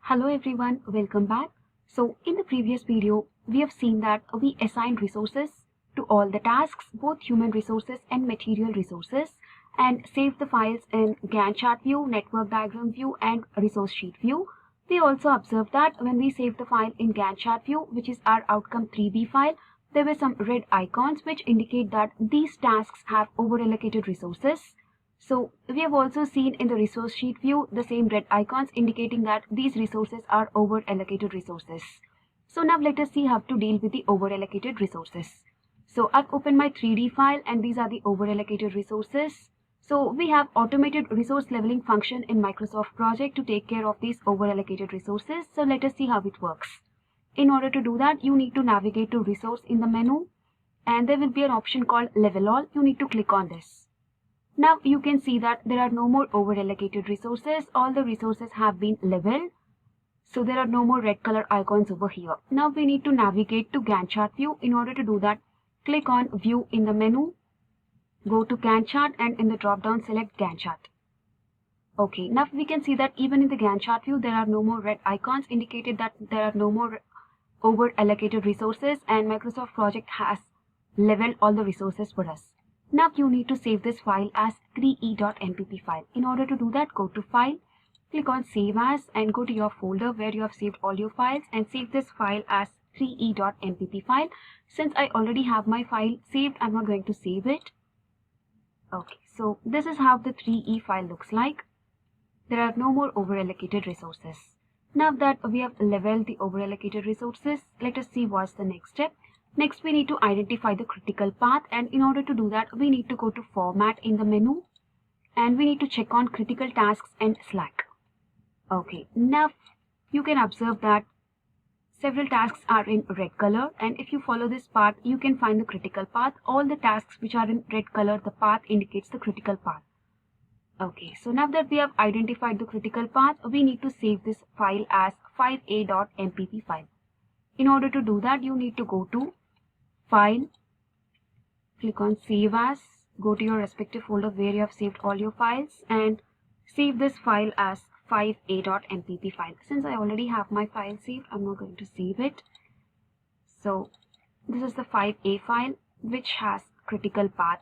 Hello everyone, welcome back. So in the previous video, we have seen that we assigned resources to all the tasks, both human resources and material resources, and saved the files in Gantt chart view, network diagram view, and resource sheet view. We also observed that when we saved the file in Gantt chart view, which is our outcome 3B file, there were some red icons which indicate that these tasks have over-allocated resources. So we have also seen in the resource sheet view the same red icons indicating that these resources are over allocated resources. So now let us see how to deal with the over allocated resources. So I've opened my 3D file and these are the over allocated resources. So we have automated resource leveling function in Microsoft Project to take care of these over allocated resources. So let us see how it works. In order to do that, you need to navigate to resource in the menu and there will be an option called level all. You need to click on this. Now you can see that there are no more over allocated resources. All the resources have been leveled. So there are no more red color icons over here. Now we need to navigate to Gantt chart view. In order to do that, click on view in the menu. Go to Gantt chart and in the drop down select Gantt chart. Okay, now we can see that even in the Gantt chart view there are no more red icons indicated that there are no more over allocated resources and Microsoft Project has leveled all the resources for us. Now you need to save this file as 3e.mpp file. In order to do that, go to File, click on Save As and go to your folder where you have saved all your files and save this file as 3e.mpp file. Since I already have my file saved, I'm not going to save it. Okay, so this is how the 3e file looks like. There are no more over-allocated resources. Now that we have leveled the over-allocated resources, let us see what's the next step. Next, we need to identify the critical path, and in order to do that, we need to go to Format in the menu and we need to check on Critical Tasks and Slack. Okay, now you can observe that several tasks are in red color, and if you follow this path, you can find the critical path. All the tasks which are in red color, the path indicates the critical path. Okay, so now that we have identified the critical path, we need to save this file as 5a.mpp file. In order to do that, you need to go to File, click on Save As, go to your respective folder where you have saved all your files and save this file as 5a.mpp file. Since I already have my file saved, I'm not going to save it. So this is the 5a file which has critical path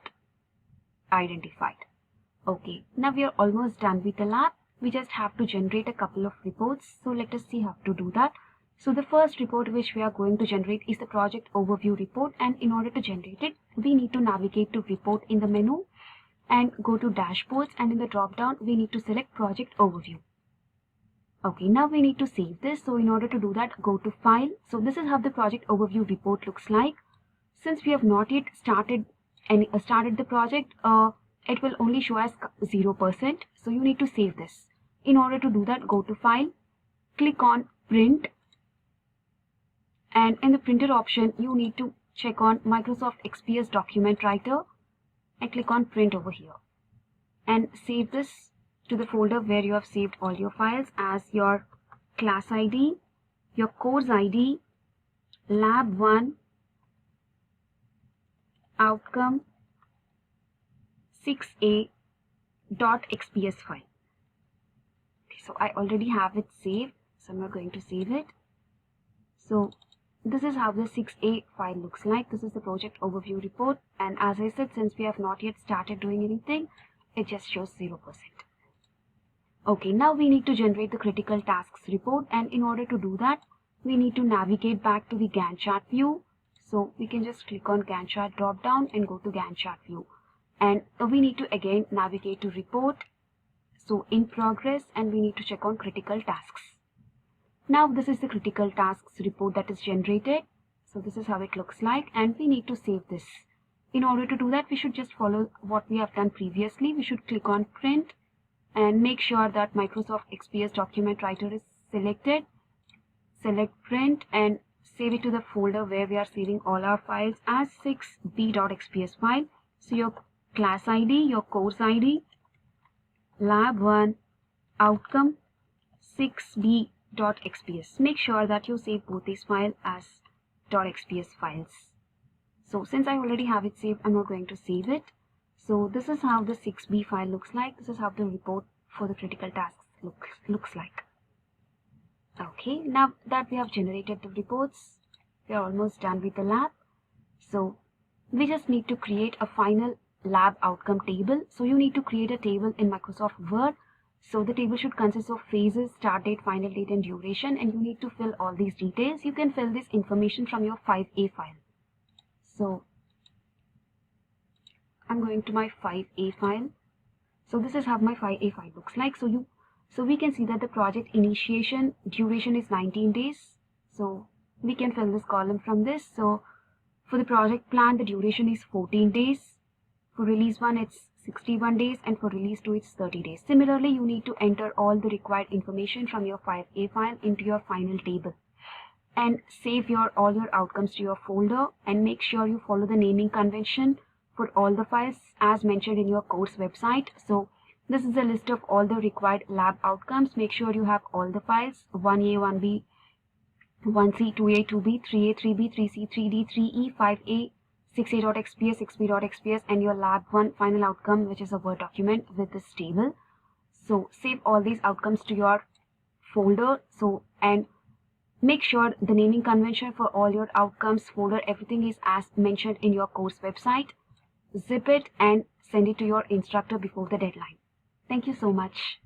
identified. Okay, now we are almost done with the lab. We just have to generate a couple of reports. So let us see how to do that. So the first report which we are going to generate is the project overview report, and in order to generate it, we need to navigate to report in the menu and go to dashboards, and in the drop down we need to select project overview. Okay, now we need to save this. So in order to do that, go to File. So this is how the project overview report looks like. Since we have not yet started the project, it will only show as 0%. So you need to save this. In order to do that, go to File, click on Print. And in the printer option, you need to check on Microsoft XPS document writer and click on print over here and save this to the folder where you have saved all your files as your class ID, your course ID, Lab1 outcome 6a.xps file. Okay, so I already have it saved, so I'm not going to save it. So this is how the 6a file looks like. This is the project overview report, and as I said, since we have not yet started doing anything, it just shows 0%. Okay, now we need to generate the critical tasks report, and in order to do that, we need to navigate back to the Gantt chart view. So we can just click on Gantt chart drop down and go to Gantt chart view, and we need to again navigate to report, so in progress, and we need to check on critical tasks. Now this is the critical tasks report that is generated. So this is how it looks like, and we need to save this. In order to do that, we should just follow what we have done previously. We should click on Print and make sure that Microsoft XPS document writer is selected. Select Print and save it to the folder where we are saving all our files as 6b.xps file. So your class ID, your course ID, Lab1 outcome 6b.xps. Make sure that you save both these files as .xps files. So since I already have it saved, I'm not going to save it. So this is how the 6b file looks like. This is how the report for the critical tasks looks like. Okay, now that we have generated the reports, we are almost done with the lab. So we just need to create a final lab outcome table. So you need to create a table in Microsoft Word. So the table should consist of phases, start date, final date, and duration, and you need to fill all these details. You can fill this information from your 5A file. So I'm going to my 5A file. So this is how my 5A file looks like. So we can see that the project initiation duration is 19 days. So we can fill this column from this. So for the project plan, the duration is 14 days. For release 1, it's 61 days, and for release 2, it's 30 days. Similarly, you need to enter all the required information from your 5A file into your final table. And save all your outcomes to your folder, and make sure you follow the naming convention for all the files as mentioned in your course website. So this is a list of all the required lab outcomes. Make sure you have all the files: 1A, 1B, 1C, 2A, 2B, 3A, 3B, 3C, 3D, 3E, 5A, 6A.xps, 6B.xps, and your lab 1 final outcome, which is a Word document with this table. So save all these outcomes to your folder. And make sure the naming convention for all your outcomes folder, everything is as mentioned in your course website. Zip it and send it to your instructor before the deadline. Thank you so much.